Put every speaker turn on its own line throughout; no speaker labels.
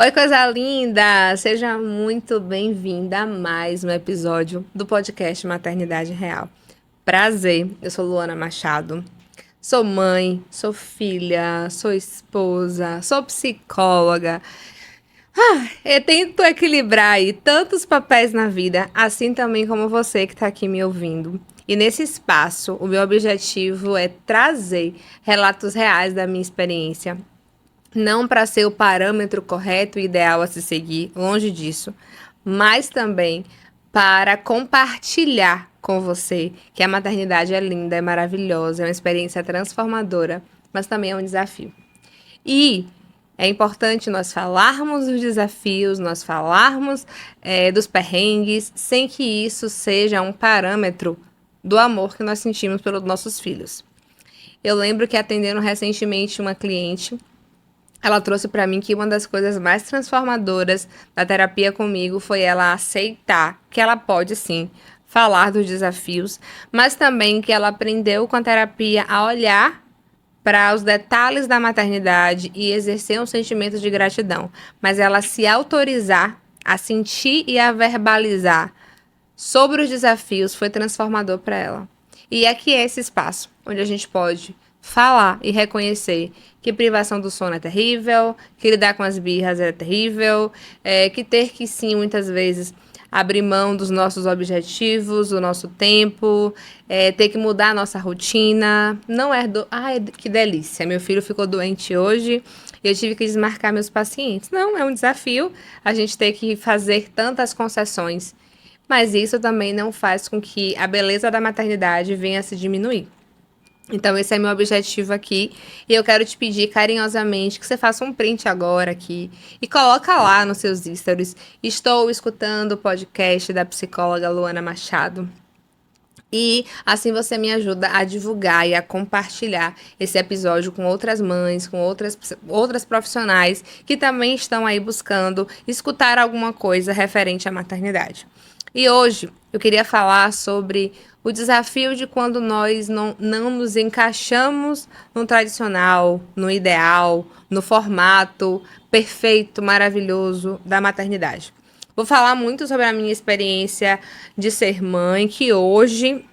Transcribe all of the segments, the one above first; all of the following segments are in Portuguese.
Oi, coisa linda! Seja muito bem-vinda a mais um episódio do podcast Maternidade Real. Prazer, eu sou Luana Machado. Sou mãe, sou filha, sou esposa, sou psicóloga. Eu tento equilibrar aí tantos papéis na vida, assim também como você que está aqui me ouvindo. E nesse espaço, o meu objetivo é trazer relatos reais da minha experiência, não para ser o parâmetro correto e ideal a se seguir, longe disso, mas também para compartilhar com você que a maternidade é linda, é maravilhosa, é uma experiência transformadora, mas também é um desafio. E é importante nós falarmos dos desafios, nós falarmos dos perrengues, sem que isso seja um parâmetro do amor que nós sentimos pelos nossos filhos. Eu lembro que atendendo recentemente uma cliente, ela trouxe para mim que uma das coisas mais transformadoras da terapia comigo foi ela aceitar que ela pode sim falar dos desafios, mas também que ela aprendeu com a terapia a olhar para os detalhes da maternidade e exercer um sentimento de gratidão, mas ela se autorizar a sentir e a verbalizar sobre os desafios foi transformador para ela. E aqui é esse espaço onde a gente pode falar e reconhecer que privação do sono é terrível, que lidar com as birras é terrível, que ter que sim, muitas vezes, abrir mão dos nossos objetivos, do nosso tempo, ter que mudar a nossa rotina. Não é Ai, que delícia, meu filho ficou doente hoje e eu tive que desmarcar meus pacientes. Não, é um desafio a gente ter que fazer tantas concessões. Mas isso também não faz com que a beleza da maternidade venha a se diminuir. Então, esse é meu objetivo aqui. E eu quero te pedir carinhosamente que você faça um print agora aqui e coloca lá nos seus stories. Estou escutando o podcast da psicóloga Luana Machado. E assim você me ajuda a divulgar e a compartilhar esse episódio com outras mães, com outras profissionais que também estão aí buscando escutar alguma coisa referente à maternidade. E hoje eu queria falar sobre o desafio de quando nós não nos encaixamos no tradicional, no ideal, no formato perfeito, maravilhoso da maternidade. Vou falar muito sobre a minha experiência de ser mãe, que hoje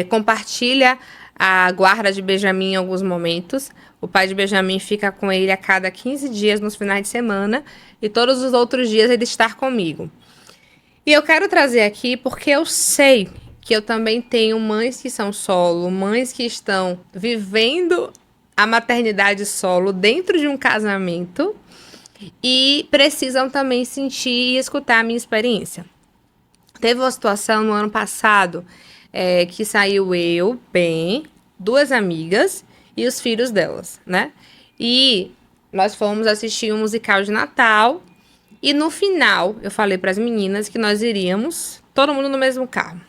compartilha a guarda de Benjamin em alguns momentos. O pai de Benjamin fica com ele a cada 15 dias nos finais de semana e todos os outros dias ele está comigo. E eu quero trazer aqui porque eu sei que eu também tenho mães que são solo, mães que estão vivendo a maternidade solo dentro de um casamento e precisam também sentir e escutar a minha experiência. Teve uma situação no ano passado que saiu eu, bem, duas amigas e os filhos delas, né? E nós fomos assistir um musical de Natal. E no final, eu falei para as meninas que nós iríamos, todo mundo no mesmo carro,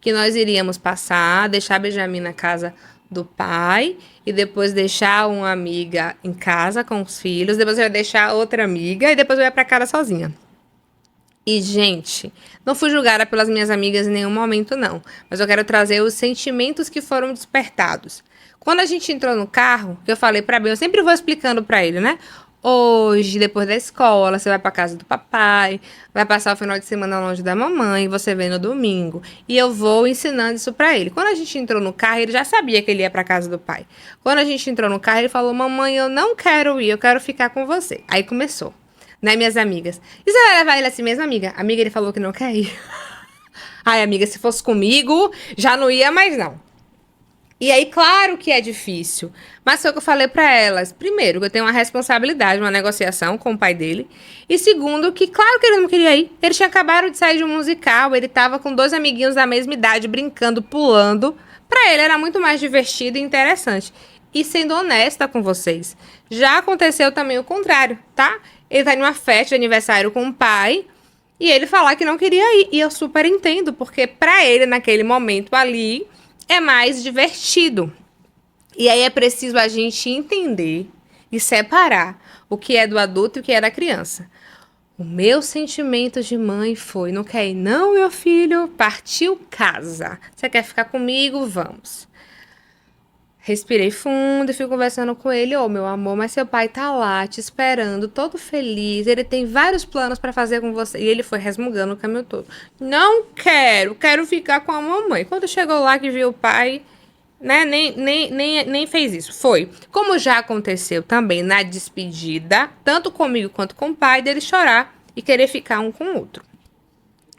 que nós iríamos passar, deixar a Benjamin na casa do pai e depois deixar uma amiga em casa com os filhos, depois eu ia deixar outra amiga e depois eu ia para casa sozinha. E, gente, não fui julgada pelas minhas amigas em nenhum momento, não. Mas eu quero trazer os sentimentos que foram despertados. Quando a gente entrou no carro, que eu falei pra Ben, eu sempre vou explicando pra ele, né? Hoje, depois da escola, você vai pra casa do papai, vai passar o final de semana longe da mamãe, você vem no domingo. E eu vou ensinando isso pra ele. Quando a gente entrou no carro, ele já sabia que ele ia pra casa do pai. Quando a gente entrou no carro, ele falou: mamãe, eu não quero ir, eu quero ficar com você. Aí começou, né, minhas amigas? E você vai levar ele assim mesmo, amiga? Amiga, ele falou que não quer ir. Ai, amiga, se fosse comigo, já não ia mais não. E aí, claro que é difícil. Mas foi o que eu falei pra elas. Primeiro, que eu tenho uma responsabilidade, uma negociação com o pai dele. E segundo, que claro que ele não queria ir. Ele tinha acabado de sair de um musical, ele tava com dois amiguinhos da mesma idade, brincando, pulando. Pra ele era muito mais divertido e interessante. E sendo honesta com vocês, já aconteceu também o contrário, tá? Ele tá em uma festa de aniversário com o pai e ele falar que não queria ir. E eu super entendo, porque pra ele, naquele momento ali, é mais divertido. E aí é preciso a gente entender e separar o que é do adulto e o que é da criança. O meu sentimento de mãe foi: não quer ir não, meu filho? Partiu casa. Você quer ficar comigo? Vamos. Respirei fundo e fui conversando com ele. Ô, meu amor, mas seu pai tá lá te esperando, todo feliz. Ele tem vários planos pra fazer com você. E ele foi resmungando o caminho todo. Não quero ficar com a mamãe. Quando chegou lá que viu o pai, né, nem fez isso. Foi. Como já aconteceu também na despedida, tanto comigo quanto com o pai, dele chorar e querer ficar um com o outro.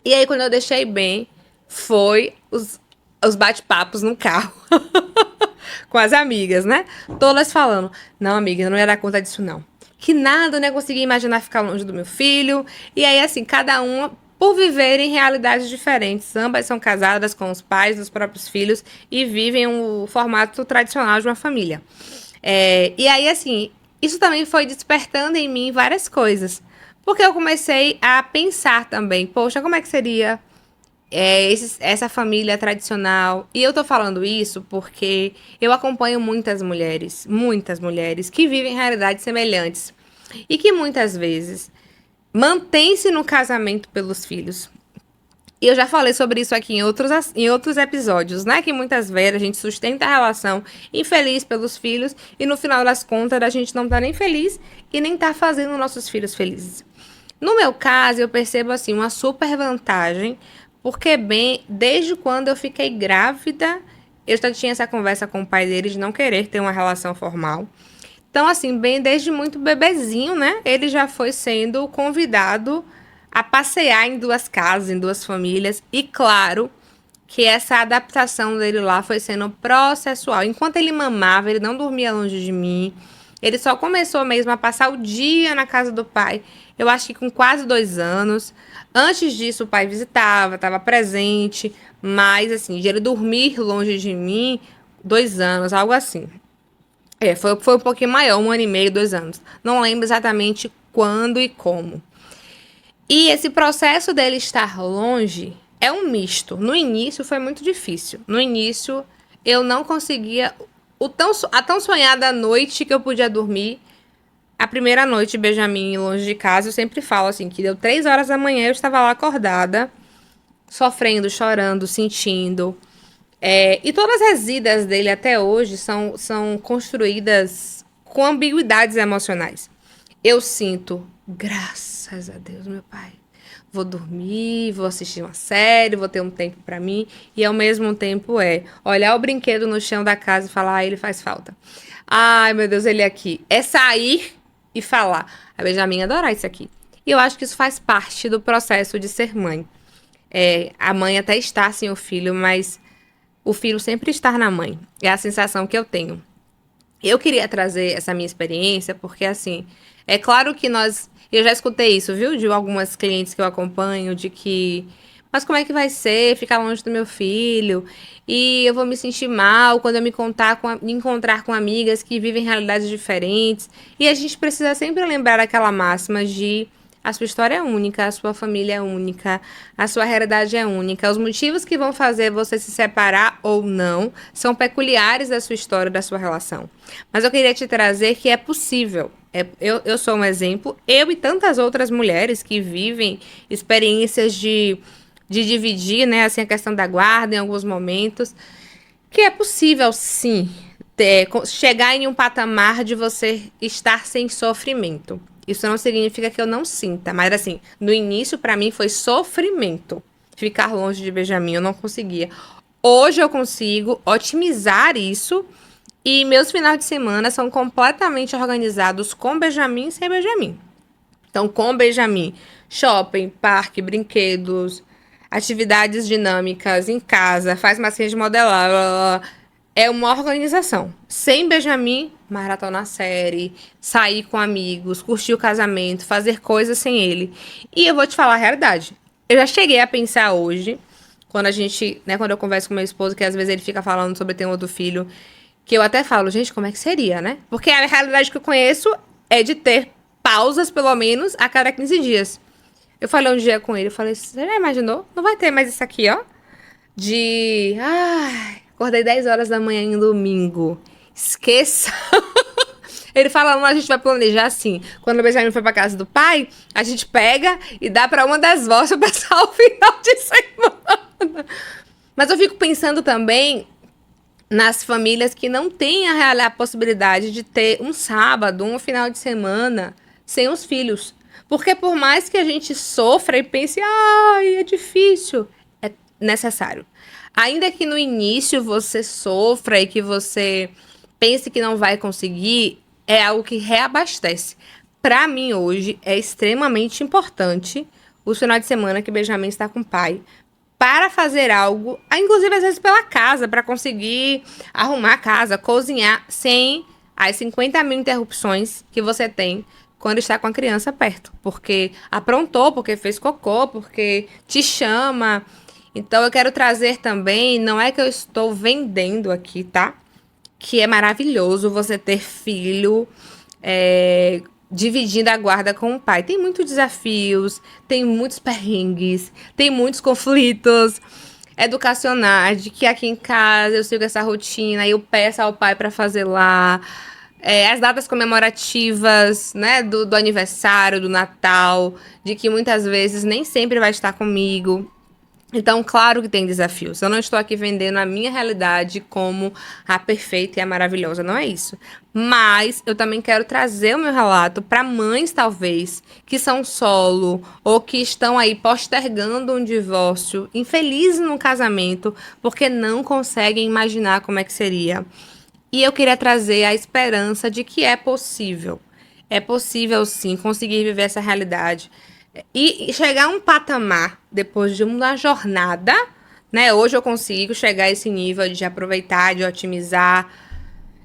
E aí, quando eu deixei bem, foi os bate-papos no carro. Com as amigas, né? Todas falando, não, amiga, eu não ia dar conta disso, não. Que nada, eu não ia conseguir imaginar ficar longe do meu filho. E aí, assim, cada uma por viverem realidades diferentes. Ambas são casadas com os pais dos próprios filhos e vivem o formato tradicional de uma família. E aí, assim, isso também foi despertando em mim várias coisas. Porque eu comecei a pensar também, poxa, como é que seria essa família tradicional. E eu tô falando isso porque eu acompanho muitas mulheres que vivem realidades semelhantes e que muitas vezes mantêm-se no casamento pelos filhos. E eu já falei sobre isso aqui em outros episódios, né? Que muitas vezes a gente sustenta a relação infeliz pelos filhos e no final das contas a gente não tá nem feliz e nem tá fazendo nossos filhos felizes. No meu caso, eu percebo assim uma super vantagem, porque bem, desde quando eu fiquei grávida, eu já tinha essa conversa com o pai dele de não querer ter uma relação formal. Então, assim, bem desde muito bebezinho, né? Ele já foi sendo convidado a passear em duas casas, em duas famílias. E claro que essa adaptação dele lá foi sendo processual. Enquanto ele mamava, ele não dormia longe de mim. Ele só começou mesmo a passar o dia na casa do pai, eu acho que com quase 2 anos. Antes disso, o pai visitava, estava presente, mas assim, de ele dormir longe de mim, 2 anos, algo assim. Foi um pouquinho maior, 1 ano e meio, 2 anos. Não lembro exatamente quando e como. E esse processo dele estar longe é um misto. No início foi muito difícil. No início eu não conseguia a tão sonhada noite que eu podia dormir. A primeira noite, Benjamin, longe de casa, eu sempre falo assim, que deu 3 horas da manhã, eu estava lá acordada, sofrendo, chorando, sentindo. E todas as idas dele até hoje são construídas com ambiguidades emocionais. Eu sinto, graças a Deus, meu pai. Vou dormir, vou assistir uma série, vou ter um tempo pra mim. E ao mesmo tempo olhar o brinquedo no chão da casa e falar, ele faz falta. Ai, meu Deus, ele aqui. É sair e falar. A Benjamin adorar isso aqui. E eu acho que isso faz parte do processo de ser mãe. A mãe até está sem o filho, mas o filho sempre estar na mãe. É a sensação que eu tenho. Eu queria trazer essa minha experiência, porque assim, é claro que eu já escutei isso, viu? De algumas clientes que eu acompanho, de que, mas como é que vai ser ficar longe do meu filho? E eu vou me sentir mal quando eu me encontrar com amigas que vivem realidades diferentes. E a gente precisa sempre lembrar aquela máxima de a sua história é única, a sua família é única, a sua realidade é única. Os motivos que vão fazer você se separar ou não são peculiares da sua história, da sua relação. Mas eu queria te trazer que é possível. Eu sou um exemplo, eu e tantas outras mulheres que vivem experiências de dividir, né, assim, a questão da guarda em alguns momentos, que é possível, sim, chegar em um patamar de você estar sem sofrimento. Isso não significa que eu não sinta, mas assim, no início pra mim foi sofrimento ficar longe de Benjamin, eu não conseguia. Hoje eu consigo otimizar isso e meus finais de semana são completamente organizados com Benjamin e sem Benjamin. Então, com Benjamin, shopping, parque, brinquedos, atividades dinâmicas em casa, faz massinha de modelar, blá, blá, blá. É uma organização. Sem Benjamin, maratonar série, sair com amigos, curtir o casamento, fazer coisas sem ele. E eu vou te falar a realidade. Eu já cheguei a pensar hoje, quando quando eu converso com meu esposo, que às vezes ele fica falando sobre ter um outro filho, que eu até falo, gente, como é que seria, né? Porque a realidade que eu conheço é de ter pausas, pelo menos, a cada 15 dias. Eu falei um dia com ele, eu falei, você já imaginou? Não vai ter mais isso aqui, ó? Acordei 10 horas da manhã em domingo. Esqueça. Ele fala, não, a gente vai planejar assim. Quando o Benjamin foi pra casa do pai, a gente pega e dá pra uma das vós pra passar o final de semana. Mas eu fico pensando também nas famílias que não têm a possibilidade de ter um sábado, um final de semana sem os filhos. Porque por mais que a gente sofra e pense, ai, é difícil, é necessário. Ainda que no início você sofra e que você pense que não vai conseguir, é algo que reabastece. Para mim hoje é extremamente importante os finais de semana que Benjamin está com o pai para fazer algo, inclusive às vezes pela casa, para conseguir arrumar a casa, cozinhar, sem as 50 mil interrupções que você tem quando está com a criança perto. Porque aprontou, porque fez cocô, porque te chama. Então eu quero trazer também, não é que eu estou vendendo aqui, tá? Que é maravilhoso você ter filho dividindo a guarda com o pai. Tem muitos desafios, tem muitos perrengues, tem muitos conflitos educacionais, de que aqui em casa eu sigo essa rotina e eu peço ao pai para fazer lá. As datas comemorativas, né, do aniversário, do Natal, de que muitas vezes nem sempre vai estar comigo. Então, claro que tem desafios. Eu não estou aqui vendendo a minha realidade como a perfeita e a maravilhosa, não é isso. Mas eu também quero trazer o meu relato para mães, talvez, que são solo ou que estão aí postergando um divórcio, infelizes no casamento, porque não conseguem imaginar como é que seria. E eu queria trazer a esperança de que é possível. É possível, sim, conseguir viver essa realidade. E chegar a um patamar, depois de uma jornada, né? Hoje eu consigo chegar a esse nível de aproveitar, de otimizar,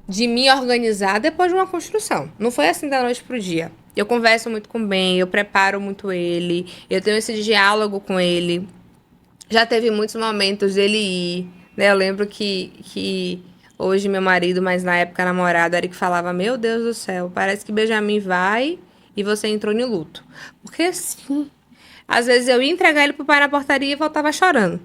de me organizar depois de uma construção. Não foi assim da noite pro dia. Eu converso muito com o Ben, eu preparo muito ele, eu tenho esse diálogo com ele. Já teve muitos momentos dele ir, né? Eu lembro que hoje meu marido, mas na época namorado, era que falava: Meu Deus do céu, parece que Benjamin vai e você entrou em luto. Porque assim, às vezes eu ia entregar ele pro pai na portaria e voltava chorando.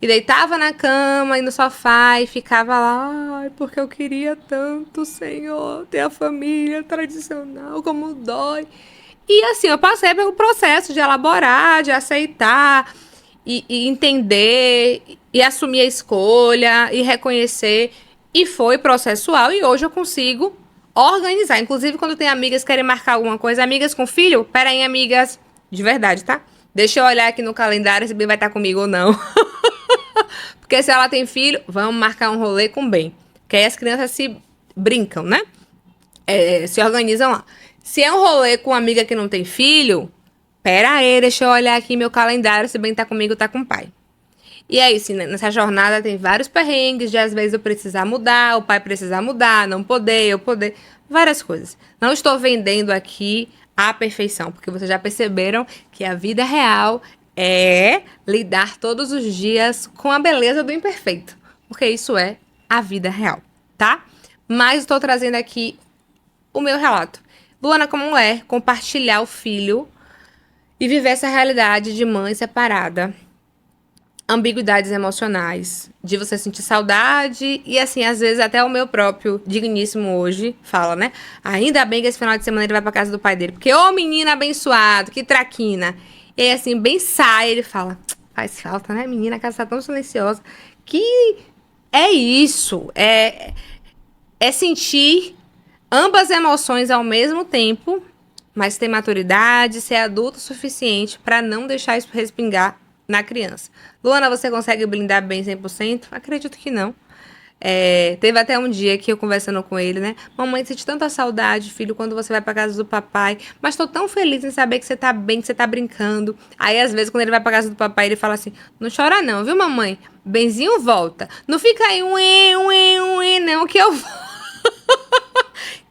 E deitava na cama e no sofá e ficava lá, ai, porque eu queria tanto, Senhor, ter a família tradicional, como dói. E assim, eu passei pelo processo de elaborar, de aceitar e entender e assumir a escolha e reconhecer. E foi processual e hoje eu consigo organizar. Inclusive, quando tem amigas que querem marcar alguma coisa, amigas com filho, peraí, amigas, de verdade, tá? Deixa eu olhar aqui no calendário se o Ben vai estar comigo ou não. Porque se ela tem filho, vamos marcar um rolê com o Ben. Porque aí as crianças se brincam, né? Se organizam lá. Se é um rolê com uma amiga que não tem filho, pera aí, deixa eu olhar aqui meu calendário, se Ben tá comigo, tá com o pai. E é isso, né? Nessa jornada tem vários perrengues, de às vezes eu precisar mudar, o pai precisar mudar, não poder, eu poder, várias coisas. Não estou vendendo aqui a perfeição, porque vocês já perceberam que a vida real é lidar todos os dias com a beleza do imperfeito, porque isso é a vida real, tá? Mas estou trazendo aqui o meu relato. Luana, como é compartilhar o filho e viver essa realidade de mãe separada? Ambiguidades emocionais, de você sentir saudade e assim, às vezes até o meu próprio digníssimo hoje fala, né? Ainda bem que esse final de semana ele vai pra casa do pai dele, porque ô menino abençoado, que traquina. E aí assim, bem sai, ele fala, faz falta, né, menina, a casa tá tão silenciosa, que é isso, é sentir ambas emoções ao mesmo tempo, mas ter maturidade, ser adulto o suficiente para não deixar isso respingar na criança. Luana, você consegue blindar bem 100%? Acredito que não. Teve até um dia que eu conversando com ele, né? Mamãe, sente tanta saudade, filho, quando você vai pra casa do papai. Mas tô tão feliz em saber que você tá bem, que você tá brincando. Aí, às vezes, quando ele vai pra casa do papai, ele fala assim, não chora não, viu, mamãe? Benzinho volta. Não fica aí, não, que eu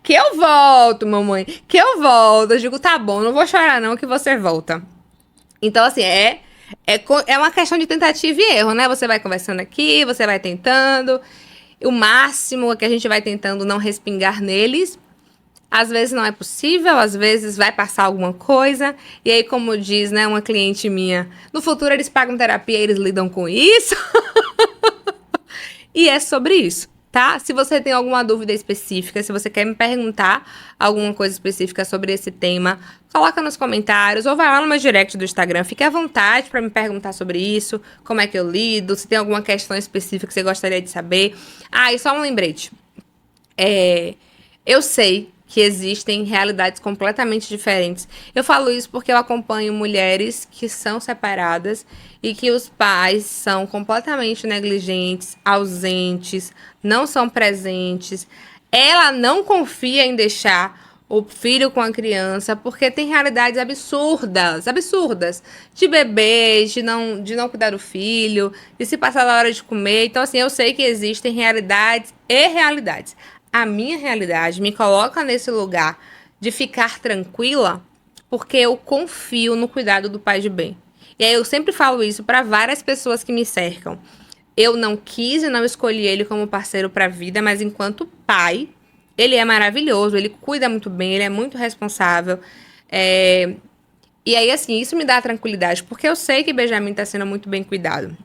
que eu volto, mamãe. Que eu volto. Eu digo, tá bom, não vou chorar não, que você volta. Então, assim, é uma questão de tentativa e erro, né? Você vai conversando aqui, você vai tentando. O máximo é que a gente vai tentando não respingar neles. Às vezes não é possível, às vezes vai passar alguma coisa. E aí, como diz, né, uma cliente minha, no futuro eles pagam terapia e eles lidam com isso. E é sobre isso. tá? Se você tem alguma dúvida específica, se você quer me perguntar alguma coisa específica sobre esse tema, coloca nos comentários ou vai lá no meu direct do Instagram. Fique à vontade para me perguntar sobre isso, como é que eu lido, se tem alguma questão específica que você gostaria de saber. Ah, e só um lembrete. Eu sei que existem realidades completamente diferentes. Eu falo isso porque eu acompanho mulheres que são separadas e que os pais são completamente negligentes, ausentes, não são presentes. Ela não confia em deixar o filho com a criança porque tem realidades absurdas, absurdas, de bebês, de não cuidar do filho, de se passar da hora de comer. Então, assim, eu sei que existem realidades e realidades. A minha realidade me coloca nesse lugar de ficar tranquila porque eu confio no cuidado do pai de bem. E aí eu sempre falo isso para várias pessoas que me cercam. Eu não quis e não escolhi ele como parceiro para a vida, mas enquanto pai, ele é maravilhoso, ele cuida muito bem, ele é muito responsável. E aí, assim, isso me dá tranquilidade, porque eu sei que Benjamin está sendo muito bem cuidado.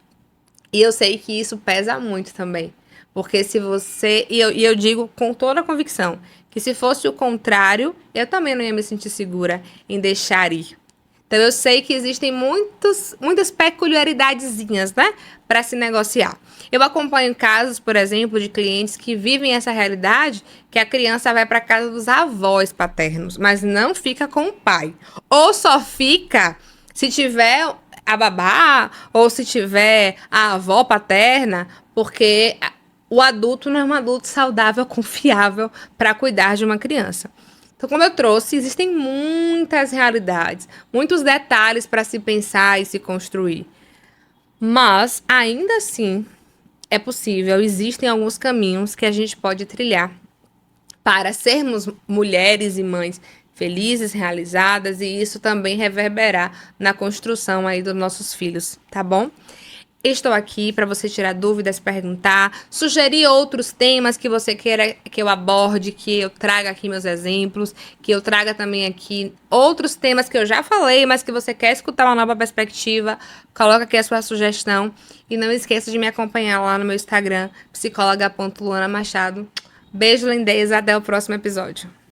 E eu sei que isso pesa muito também. Porque se você. E eu digo com toda a convicção que se fosse o contrário, eu também não ia me sentir segura em deixar ir. Então eu sei que existem muitas peculiaridadezinhas, né? Para se negociar. Eu acompanho casos, por exemplo, de clientes que vivem essa realidade, que a criança vai para casa dos avós paternos, mas não fica com o pai. Ou só fica se tiver a babá, ou se tiver a avó paterna, porque o adulto não é um adulto saudável, confiável para cuidar de uma criança. Então, como eu trouxe, existem muitas realidades, muitos detalhes para se pensar e se construir. Mas, ainda assim, é possível, existem alguns caminhos que a gente pode trilhar para sermos mulheres e mães felizes, realizadas, e isso também reverberar na construção aí dos nossos filhos, tá bom? Estou aqui para você tirar dúvidas, perguntar, sugerir outros temas que você queira que eu aborde, que eu traga aqui meus exemplos, que eu traga também aqui outros temas que eu já falei, mas que você quer escutar uma nova perspectiva. Coloca aqui a sua sugestão e não esqueça de me acompanhar lá no meu Instagram, psicóloga.luanamachado. Beijo, lindeza, até o próximo episódio.